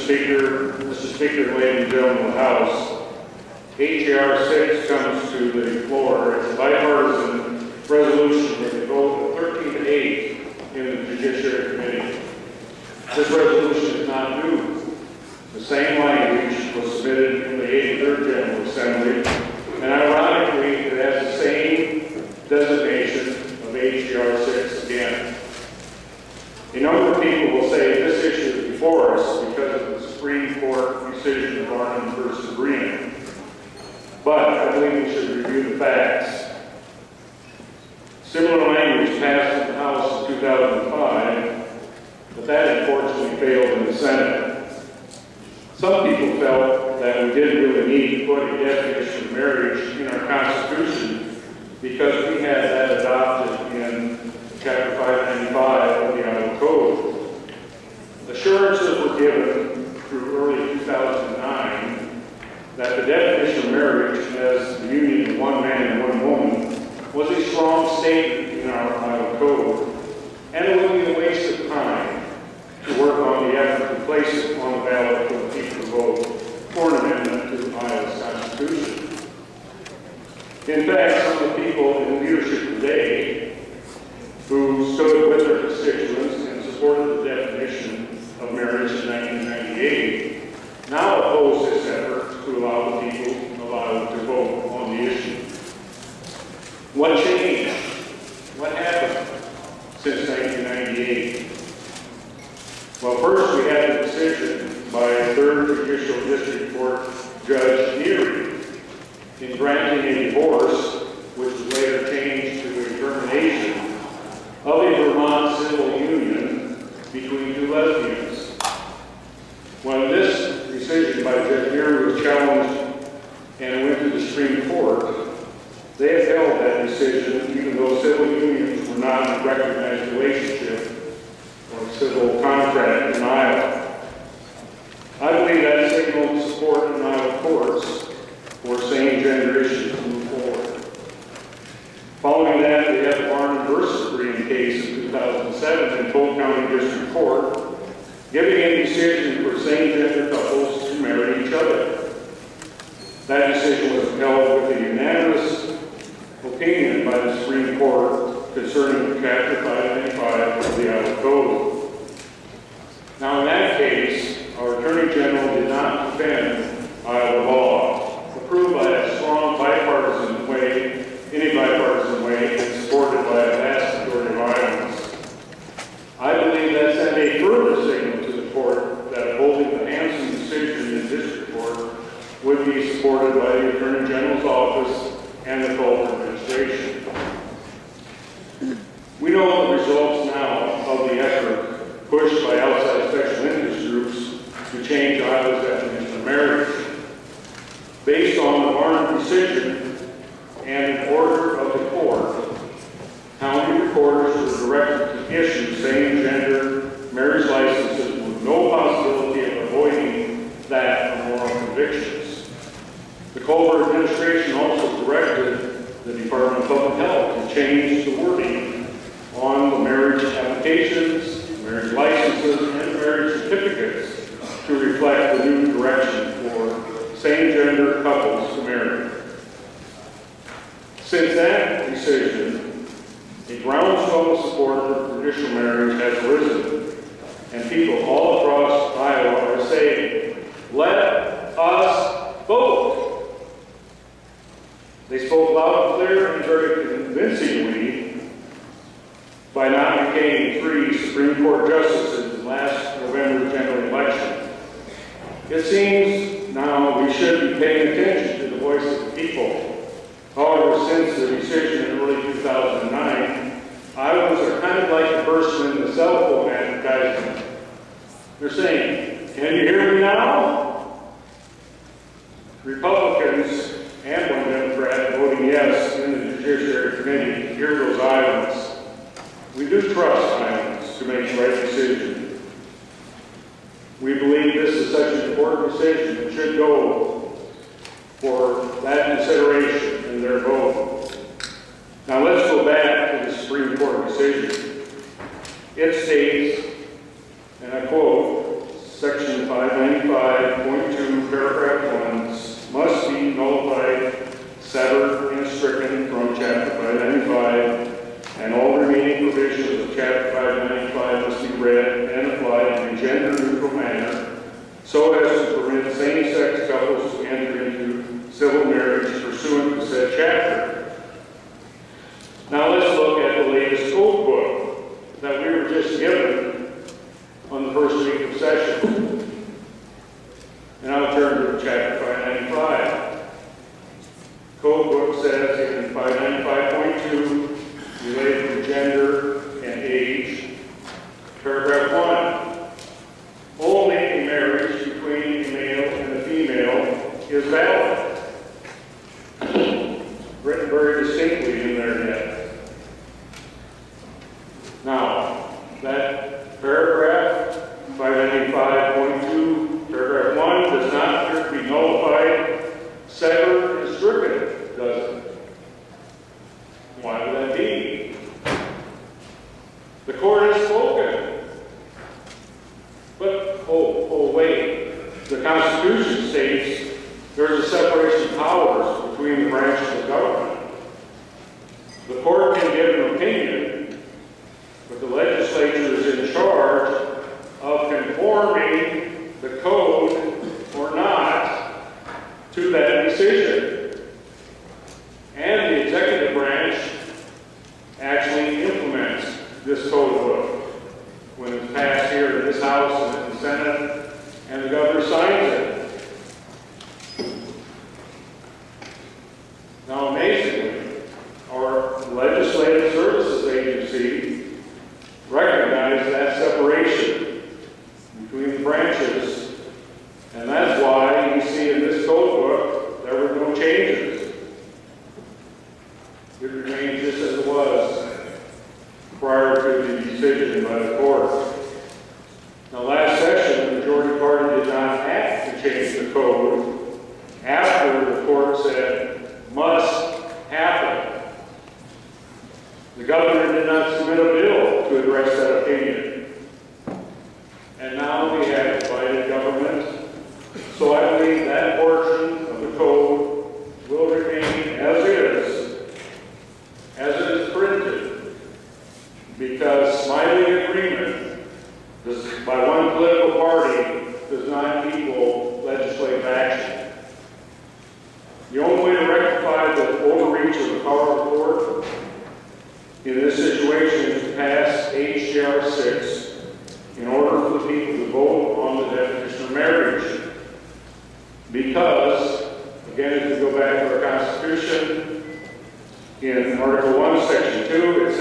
Mr. Speaker, ladies and gentlemen of the House, HJR6 comes to the floor. It's a bipartisan resolution with a vote of 13-8 in the Judiciary Committee. This resolution is not new. The same language was submitted in the 83rd General Assembly, and ironically, it has the same designation of HJR6 again. A number of people will say this issue is before us because of the Supreme Court decision of Alons versus Green. But I believe we should review the facts. Similar language passed in the House in 2005, but that unfortunately failed in the Senate. Some people felt that we didn't really need to put a definition of marriage in our Constitution because we had that adopted in Chapter 595 of the Iowa Code. Assurances were given through early 2009 that the definition of marriage as the union of one man and one woman was a strong statement in our Iowa Code, and it would be a waste of time to work on the effort to place it on the ballot for the people to vote for an amendment to Iowa's Constitution. In fact, some of the people in leadership today who stood with their constituents and supported the definition of marriage in 1998 now oppose this effort to allow the people allowed to vote on the issue. What changed? What happened since 1998? Well, first we had a decision by a 3rd Judicial District Court Judge Neary in granting a divorce, which was later changed to a termination of a Vermont civil union between two lesbians. When this decision by Judge Neary was challenged and went to the Supreme Court, they upheld that decision even though civil unions were not a recognized relationship or civil contract in Iowa. I believe that signaled support in Iowa courts for same-gender issues to move forward. Following that, we had the Alons versus Green case in 2007 in Polk County District Court, giving a decision for same-gender couples to marry each other. That decision was upheld with a unanimous opinion by the Supreme Court concerning Chapter 595 of the Iowa Code. Now, in that case, our Attorney General did not defend Iowa law, approved by a strong bipartisan way, any bipartisan way, and supported by a vast majority of Iowans. I believe that sent a further signal to the court that upholding the Hansen decision in district court would be supported by the Attorney General's office and the Culver administration. We know the results now of the effort pushed by outside special interest groups to change Iowa's definition of marriage. Based on the Alons decision and an order of the court, county recorders were directed to issue same-gender marriage licenses with no possibility of avoiding that of moral convictions. The Culver administration also directed the Department of Public Health to change the wording on the marriage applications, marriage licenses, and marriage certificates to reflect the new direction for same-gender couples to marry. Since that decision, a groundswell of support for traditional marriage has arisen, and people all across Iowa are saying, "Let us vote." They spoke loud and clear and very convincingly by nominating 3 Supreme Court justices in last November's general election. It seems now we should be paying attention to the voice of the people. However, since the decision in early 2009, Iowans are kind of like the person in the cell phone advertisement. They're saying, "Can you hear me now?" Republicans and one Democrat voting yes in the Judiciary Committee hear those Iowans. We do trust Iowans to make the right decision. We believe this is such an important decision it should go for that consideration in their vote. Now let's go back to the Supreme Court decision. It states, and I quote, Section 595 so as to permit same-sex couples to enter into civil marriage pursuant to said chapter. Now let's look at the latest code book that we were just given on the first week of session. And I'll turn to chapter 595. Code book says in 595.2, related to gender and age, paragraph 1, only a marriage between a male and a female is valid. Written very distinctly in there yet. Now, that paragraph, 595.2, paragraph 1, does not appear to be nullified, severed, and stricken, does it? Why would that be? The court has spoken. But, wait. The Constitution states there's a separation of powers between the branches of government. The court can give an opinion, but the legislature is in charge of conforming the code or not to that decision. And the executive branch actually implements this code book when it's passed here in this House and in the Senate, and the governor signs it. Now, amazingly, our Legislative Services Agency recognized that separation between the branches, and that's why you see in this code book there were no changes. It remained just as it was prior to the decision by the court. Now, last session, the majority party did not act to change the code after the court said must happen. The governor did not submit a bill to address that opinion. And now we have divided government. So I believe that portion of the code will remain as it is printed, because smiling agreement by one political party does not equal legislative action. The only way to rectify the overreach of the power of the court in this situation is to pass HJR6 in order for the people to vote on the definition of marriage. Because, again, if you go back to our Constitution, in Article 1, Section 2, it